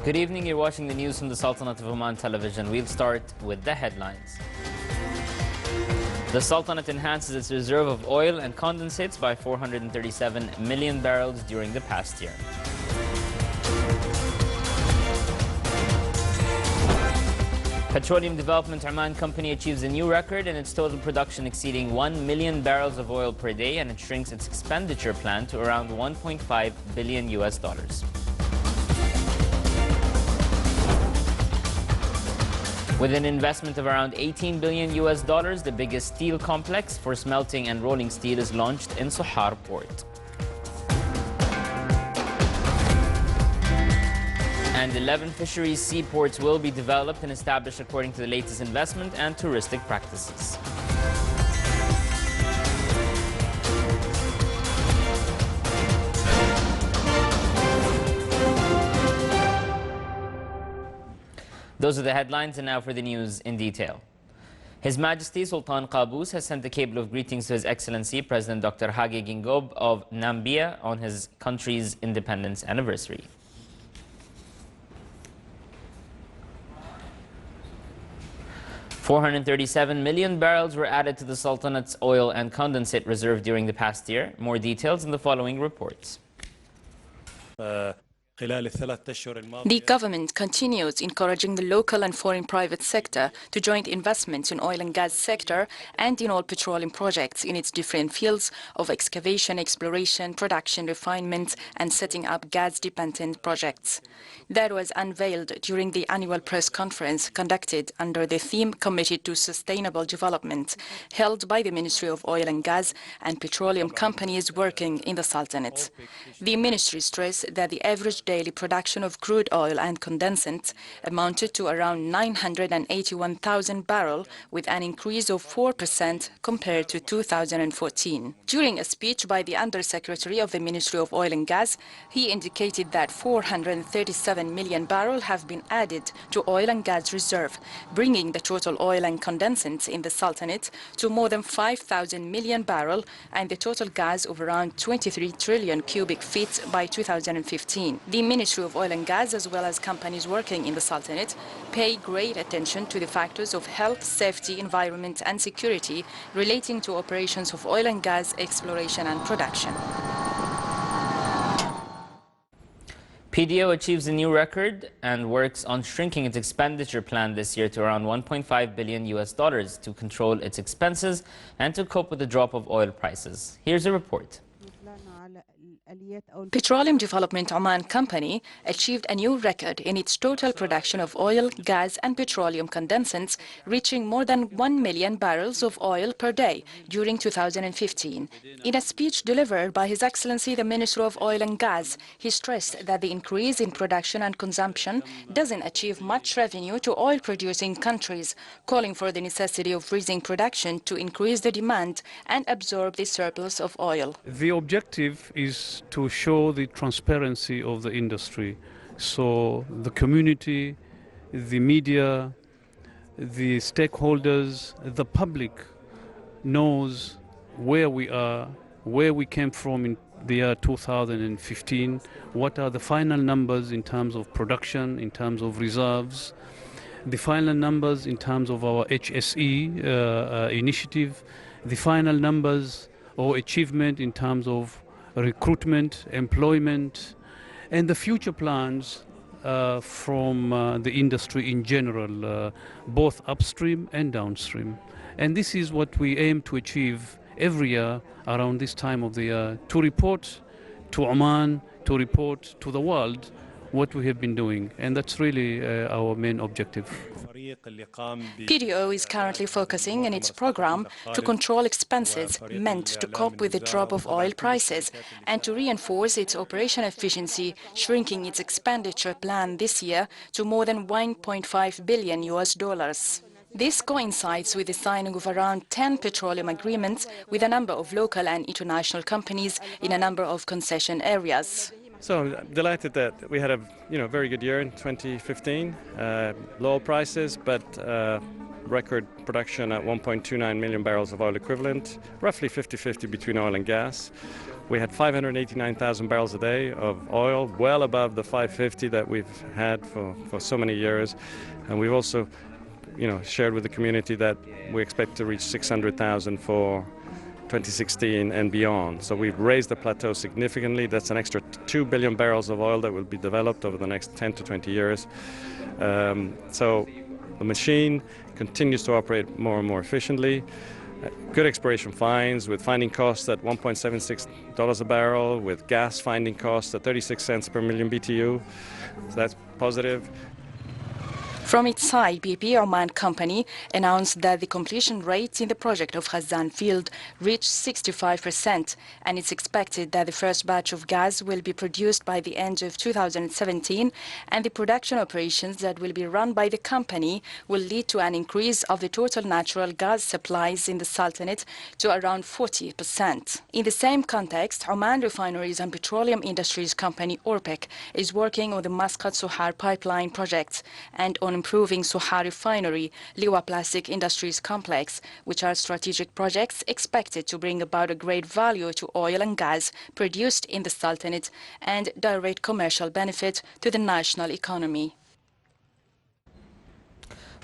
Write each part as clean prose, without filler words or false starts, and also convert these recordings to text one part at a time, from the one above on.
Good evening, you're watching the news from the Sultanate of Oman television. We'll start with the headlines. The Sultanate enhances its reserve of oil and condensates by 437 million barrels during the past year. Petroleum Development Oman Company achieves a new record in its total production exceeding 1 million barrels of oil per day, and it shrinks its expenditure plan to around $1.5 billion. With an investment of around $18 billion, the biggest steel complex for smelting and rolling steel is launched in Sohar port. And 11 fisheries seaports will be developed and established according to the latest investment and touristic practices. Those are the headlines, and now for the news in detail. His Majesty Sultan Qaboos has sent a cable of greetings to His Excellency President Dr. Hage Geingob of Namibia on his country's independence anniversary. $437 million barrels were added to the Sultanate's oil and condensate reserve during the past year. More details in the following reports. The government continues encouraging the local and foreign private sector to join investments in oil and gas sector and in all petroleum projects in its different fields of excavation, exploration, production, refinement, and setting up gas-dependent projects. That was unveiled during the annual press conference conducted under the theme Committed to Sustainable Development, held by the Ministry of Oil and Gas and petroleum companies working in the Sultanate. The ministry stressed that the average daily production of crude oil and condensate amounted to around 981,000 barrels, with an increase of 4% compared to 2014. During a speech by the Undersecretary of the Ministry of Oil and Gas, he indicated that 437 million barrels have been added to oil and gas reserve, bringing the total oil and condensate in the Sultanate to more than 5,000 million barrels and the total gas of around 23 trillion cubic feet by 2015. The Ministry of Oil and Gas, as well as companies working in the Sultanate, pay great attention to the factors of health, safety, environment and security relating to operations of oil and gas exploration and production. PDO achieves a new record and works on shrinking its expenditure plan this year to around $1.5 billion to control its expenses and to cope with the drop of oil prices. Here's a report. Petroleum Development Oman Company achieved a new record in its total production of oil, gas and petroleum condensates, reaching more than 1 million barrels of oil per day during 2015. In a speech delivered by His Excellency the Minister of Oil and Gas, he stressed that the increase in production and consumption doesn't achieve much revenue to oil-producing countries, calling for the necessity of raising production to increase the demand and absorb the surplus of oil. The objective is to show the transparency of the industry, so the community, the media, the stakeholders, the public knows where we are, where we came from in the year 2015, what are the final numbers in terms of production, in terms of reserves, the final numbers in terms of our HSE initiative, the final numbers or achievement in terms of recruitment, employment, and the future plans from the industry in general, both upstream and downstream. And this is what we aim to achieve every year around this time of the year, to report to Oman, to report to the world what we have been doing. And that's really our main objective. PDO is currently focusing in its program to control expenses meant to cope with the drop of oil prices and to reinforce its operation efficiency, shrinking its expenditure plan this year to more than $1.5 billion. This coincides with the signing of around 10 petroleum agreements with a number of local and international companies in a number of concession areas. So I'm delighted that we had a very good year in 2015, low prices, but record production at 1.29 million barrels of oil equivalent, roughly 50-50 between oil and gas. We had 589,000 barrels a day of oil, well above the 550 that we've had for so many years. And we've also, shared with the community that we expect to reach 600,000 for 2016 and beyond. So we've raised the plateau significantly. That's an extra 2 billion barrels of oil that will be developed over the next 10 to 20 years. So the machine continues to operate more and more efficiently. Good exploration finds, with finding costs at $1.76 a barrel, with gas finding costs at 36 cents per million BTU. So that's positive. From its side, BP Oman company announced that the completion rate in the project of Khazan field reached 65%, and it's expected that the first batch of gas will be produced by the end of 2017, and the production operations that will be run by the company will lead to an increase of the total natural gas supplies in the Sultanate to around 40%. In the same context, Oman Refineries and Petroleum Industries Company ORPEC is working on the Muscat-Sohar pipeline project and on improving Sohar Refinery, Liwa Plastic Industries Complex, which are strategic projects expected to bring about a great value to oil and gas produced in the Sultanate and direct commercial benefit to the national economy.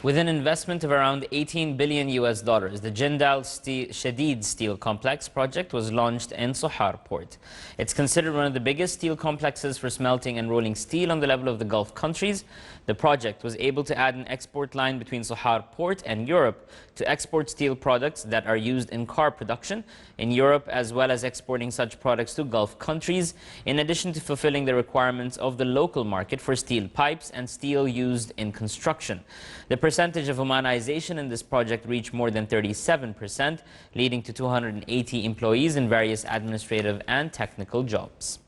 With an investment of around $18 billion, the Jindal Shadid Steel Complex project was launched in Sohar port. It's considered one of the biggest steel complexes for smelting and rolling steel on the level of the Gulf countries. The project was able to add an export line between Sohar port and Europe to export steel products that are used in car production in Europe, as well as exporting such products to Gulf countries, in addition to fulfilling the requirements of the local market for steel pipes and steel used in construction. The percentage of Omanization in this project reached more than 37%, leading to 280 employees in various administrative and technical jobs.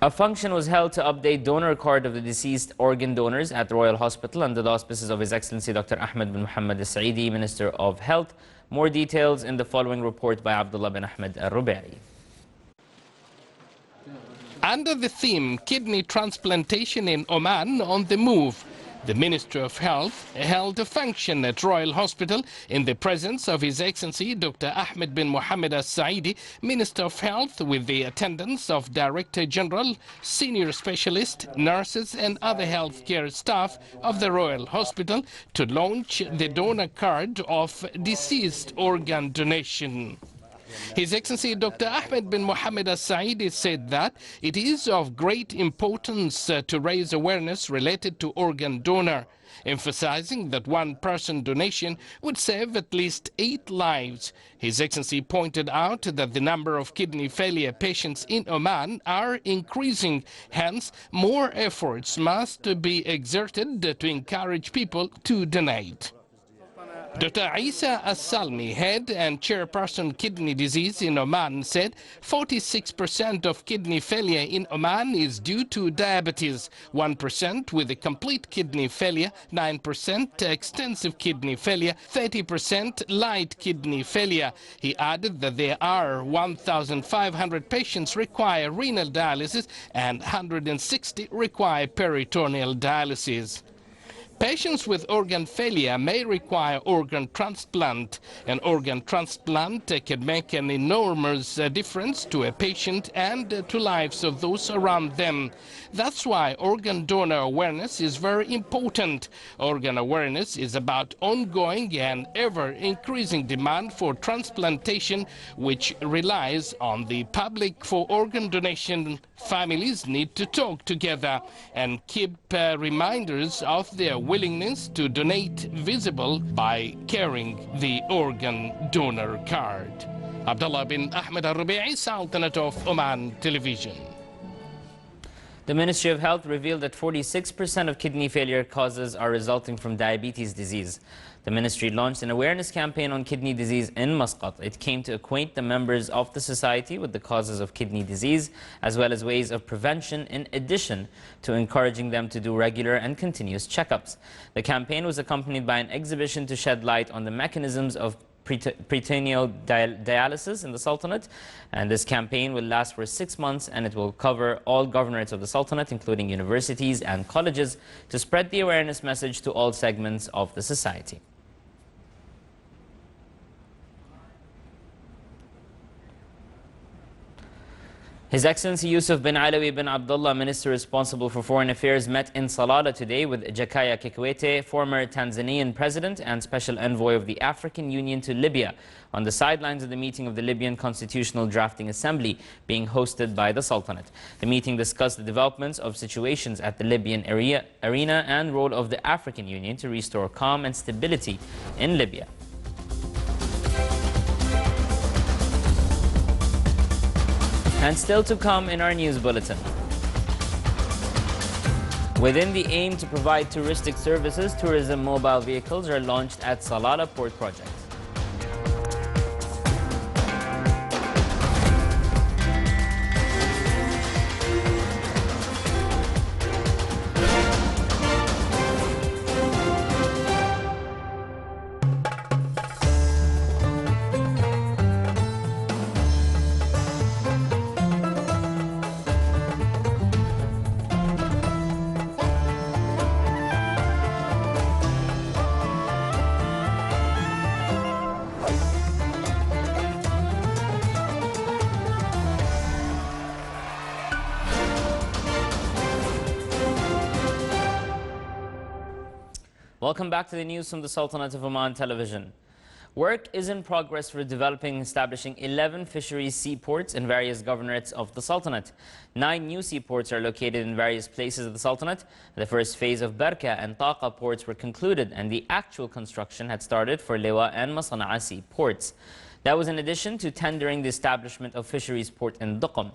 A function was held to update donor card of the deceased organ donors at the Royal Hospital under the auspices of His Excellency Dr. Ahmed bin Mohammed Al-Saidi, Minister of Health. More details in the following report by Abdullah bin Ahmed Al-Rubai. Under the theme Kidney Transplantation in Oman on the Move, the Minister of Health held a function at Royal Hospital in the presence of His Excellency Dr. Ahmed bin Mohammed Al-Saidi, Minister of Health, with the attendance of Director General, senior specialists, nurses and other healthcare staff of the Royal Hospital to launch the donor card of deceased organ donation. His Excellency Dr. Ahmed bin Mohammed Al-Saidi said that it is of great importance to raise awareness related to organ donor, emphasizing that one-person donation would save at least 8 lives. His Excellency pointed out that the number of kidney failure patients in Oman are increasing. Hence, more efforts must be exerted to encourage people to donate. Dr. Isa As-Salmi, head and chairperson kidney disease in Oman, said 46% of kidney failure in Oman is due to diabetes, 1% with a complete kidney failure, 9% extensive kidney failure, 30% light kidney failure. He added that there are 1,500 patients require renal dialysis and 160 require peritoneal dialysis. Patients with organ failure may require organ transplant. An organ transplant can make an enormous difference to a patient and to lives of those around them. That's why organ donor awareness is very important. Organ awareness is about ongoing and ever-increasing demand for transplantation, which relies on the public for organ donation. Families need to talk together and keep reminders of their willingness to donate visible by carrying the organ donor card. Abdullah bin Ahmed Al-Rubai, Sultanate of Oman Television. The Ministry of Health revealed that 46% of kidney failure causes are resulting from diabetes disease. The ministry launched an awareness campaign on kidney disease in Muscat. It came to acquaint the members of the society with the causes of kidney disease, as well as ways of prevention, in addition to encouraging them to do regular and continuous checkups. The campaign was accompanied by an exhibition to shed light on the mechanisms of peritoneal dialysis in the Sultanate. And this campaign will last for 6 months, and it will cover all governorates of the Sultanate, including universities and colleges, to spread the awareness message to all segments of the society. His Excellency Yusuf bin Alawi bin Abdullah, Minister responsible for Foreign Affairs, met in Salalah today with Jakaya Kikwete, former Tanzanian President and Special Envoy of the African Union to Libya, on the sidelines of the meeting of the Libyan Constitutional Drafting Assembly being hosted by the Sultanate. The meeting discussed the developments of situations at the Libyan arena and role of the African Union to restore calm and stability in Libya. And still to come in our news bulletin. Within the aim to provide touristic services, tourism mobile vehicles are launched at Salalah Port Project. Welcome back to the news from the Sultanate of Oman Television. Work is in progress for developing and establishing 11 fisheries seaports in various governorates of the Sultanate. 9 new seaports are located in various places of the Sultanate. The first phase of Barka and Taqa ports were concluded, and the actual construction had started for Liwa and Masana'a seaports. That was in addition to tendering the establishment of fisheries port in Duqm.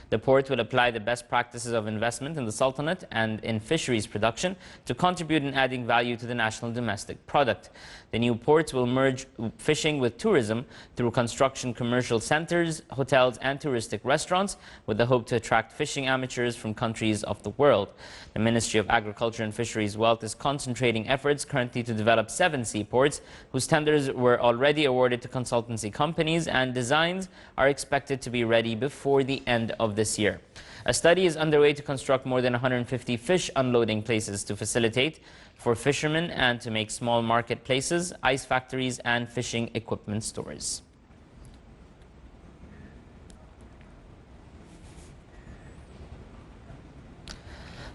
The port will apply the best practices of investment in the Sultanate and in fisheries production to contribute in adding value to the national domestic product. The new ports will merge fishing with tourism through construction commercial centers, hotels and touristic restaurants, with the hope to attract fishing amateurs from countries of the world. The Ministry of Agriculture and Fisheries Wealth is concentrating efforts currently to develop 7 seaports, whose tenders were already awarded to consultancy companies, and designs are expected to be ready before the end of this year. A study is underway to construct more than 150 fish unloading places to facilitate for fishermen and to make small marketplaces, ice factories and fishing equipment stores.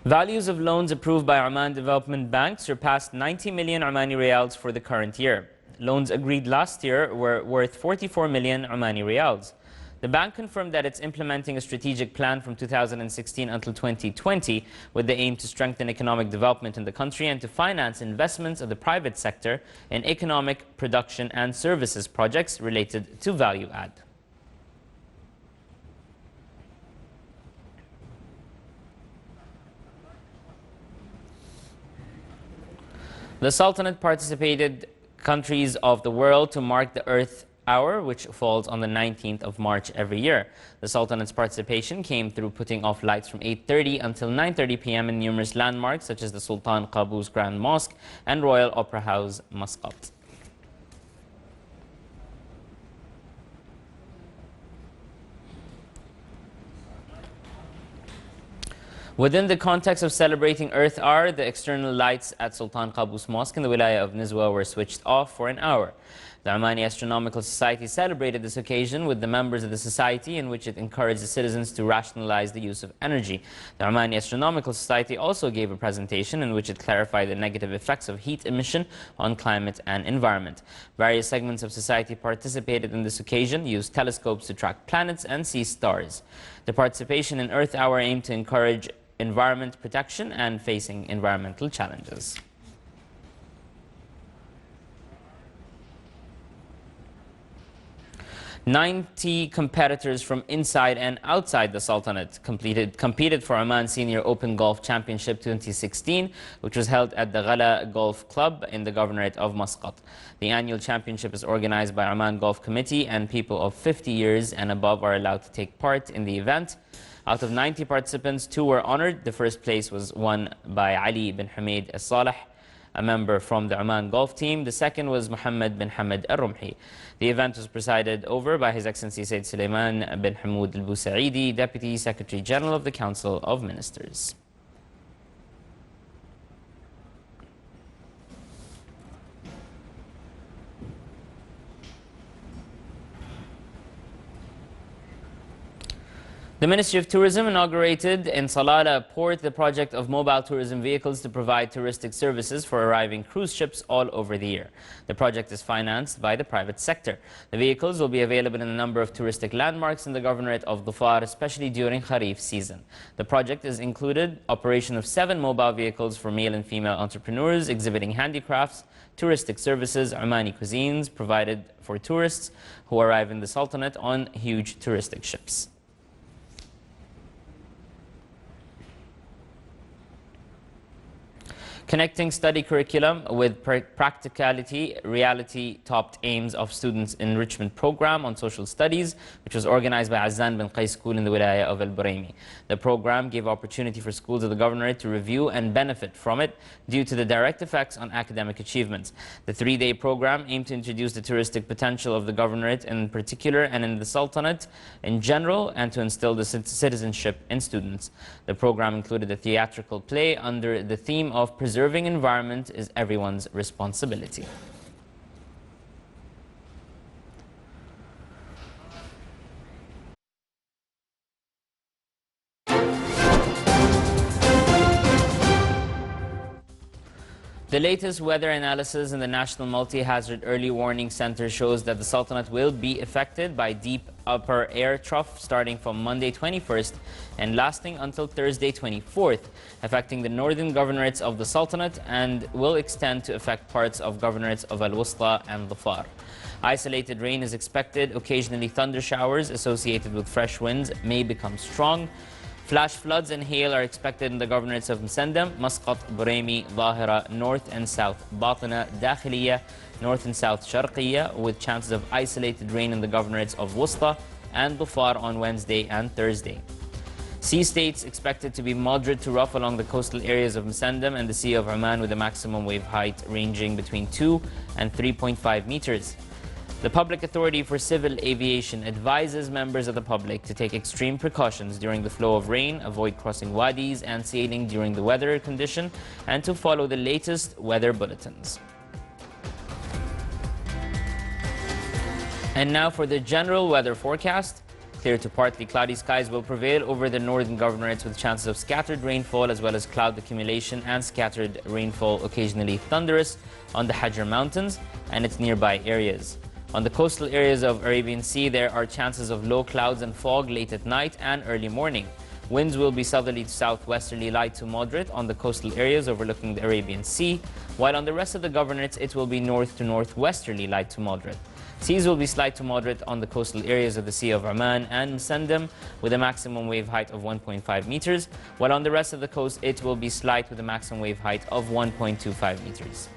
Values of loans approved by Oman Development Bank surpassed 90 million Omani Riyals for the current year. Loans agreed last year were worth 44 million Omani Riyals. The bank confirmed that it's implementing a strategic plan from 2016 until 2020 with the aim to strengthen economic development in the country and to finance investments of the private sector in economic, production and services projects related to value add. The Sultanate participated countries of the world to mark the Earth Hour, which falls on the 19th of March every year. The Sultanate's participation came through putting off lights from 8:30 until 9:30 p.m. in numerous landmarks such as the Sultan Qaboos Grand Mosque and Royal Opera House, Muscat. Within the context of celebrating Earth Hour, the external lights at Sultan Qaboos Mosque in the Wilaya of Nizwa were switched off for an hour. The Omani Astronomical Society celebrated this occasion with the members of the society, in which it encouraged the citizens to rationalize the use of energy. The Omani Astronomical Society also gave a presentation in which it clarified the negative effects of heat emission on climate and environment. Various segments of society participated in this occasion, used telescopes to track planets and see stars. The participation in Earth Hour aimed to encourage environment protection and facing environmental challenges. "90 competitors from inside and outside the Sultanate competed for Oman Senior Open Golf Championship 2016, which was held at the Ghala Golf Club in the Governorate of Muscat. The annual championship is organized by Oman Golf Committee, and people of 50 years and above are allowed to take part in the event. Out of 90 participants, 2 were honored. The first place was won by Ali bin Hamid Al-Saleh a member from the Oman golf team. The second was Mohammed bin Hamad al-Rumhi. The event was presided over by His Excellency Sayyid Suleiman bin Hamoud al-Busaidi, Deputy Secretary General of the Council of Ministers. The Ministry of Tourism inaugurated in Salalah Port the project of mobile tourism vehicles to provide touristic services for arriving cruise ships all over the year. The project is financed by the private sector. The vehicles will be available in a number of touristic landmarks in the Governorate of Dhofar, especially during Kharif season. The project has included operation of 7 mobile vehicles for male and female entrepreneurs exhibiting handicrafts, touristic services, Omani cuisines provided for tourists who arrive in the Sultanate on huge touristic ships. Connecting study curriculum with practicality, reality topped aims of students' enrichment program on social studies, which was organized by Azzan bin Qais School in the Wilaya of Al Buraimi. The program gave opportunity for schools of the Governorate to review and benefit from it due to the direct effects on academic achievements. The 3-day program aimed to introduce the touristic potential of the Governorate in particular and in the Sultanate in general, and to instill the citizenship in students. The program included a theatrical play under the theme of preserving environment is everyone's responsibility. The latest weather analysis in the National Multi-Hazard Early Warning Center shows that the Sultanate will be affected by deep upper air trough starting from Monday 21st and lasting until Thursday 24th, affecting the northern governorates of the Sultanate and will extend to affect parts of governorates of Al-Wusta and Dhofar. Isolated rain is expected. Occasionally thunder showers associated with fresh winds may become strong. Flash floods and hail are expected in the governorates of Msendam, Muscat, Buraimi, Dhahira, North and South Batina, Dakhiliya, North and South Sharqiya, with chances of isolated rain in the governorates of Wusta and Dhofar on Wednesday and Thursday. Sea states expected to be moderate to rough along the coastal areas of Msendam and the Sea of Oman, with a maximum wave height ranging between 2 and 3.5 meters. The Public Authority for Civil Aviation advises members of the public to take extreme precautions during the flow of rain, avoid crossing wadis and sailing during the weather condition, and to follow the latest weather bulletins. And now for the general weather forecast. Clear to partly cloudy skies will prevail over the northern governorates, with chances of scattered rainfall as well as cloud accumulation and scattered rainfall, occasionally thunderous, on the Hajar Mountains and its nearby areas. On the coastal areas of Arabian Sea, there are chances of low clouds and fog late at night and early morning. Winds will be southerly to southwesterly light to moderate on the coastal areas overlooking the Arabian Sea, while on the rest of the governorates it will be north to northwesterly light to moderate. Seas will be slight to moderate on the coastal areas of the Sea of Oman and Msendam, with a maximum wave height of 1.5 meters, while on the rest of the coast it will be slight with a maximum wave height of 1.25 meters.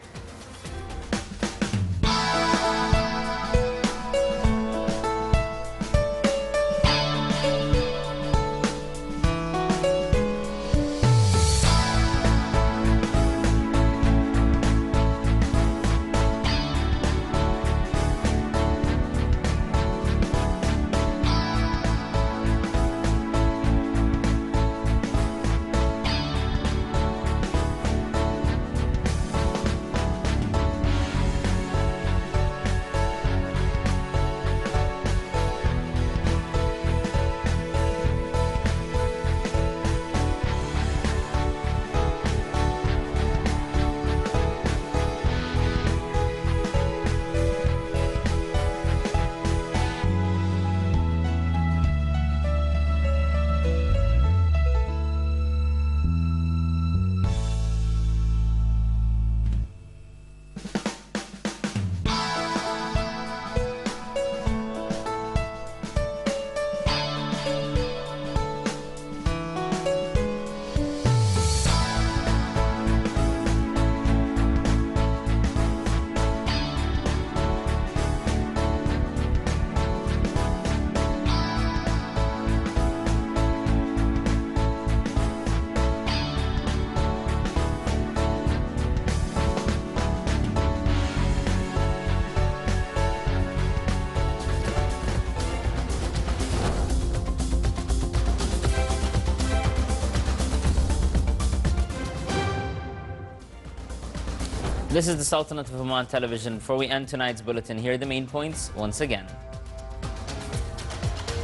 This is the Sultanate of Oman television. Before we end tonight's bulletin, here are the main points once again.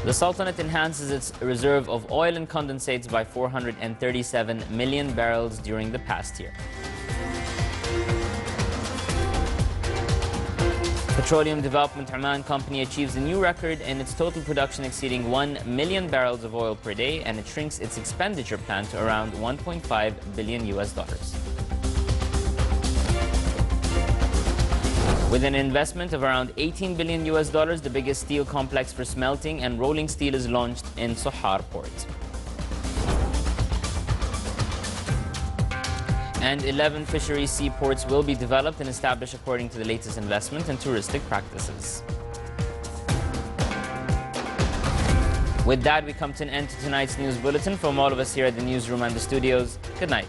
The Sultanate enhances its reserve of oil and condensates by 437 million barrels during the past year. Petroleum Development Oman Company achieves a new record in its total production exceeding 1 million barrels of oil per day, and it shrinks its expenditure plan to around $1.5 billion. With an investment of around $18 billion, the biggest steel complex for smelting and rolling steel is launched in Sohar port. And 11 fisheries seaports will be developed and established according to the latest investment and touristic practices. With that, we come to an end to tonight's news bulletin. From all of us here at the newsroom and the studios, good night.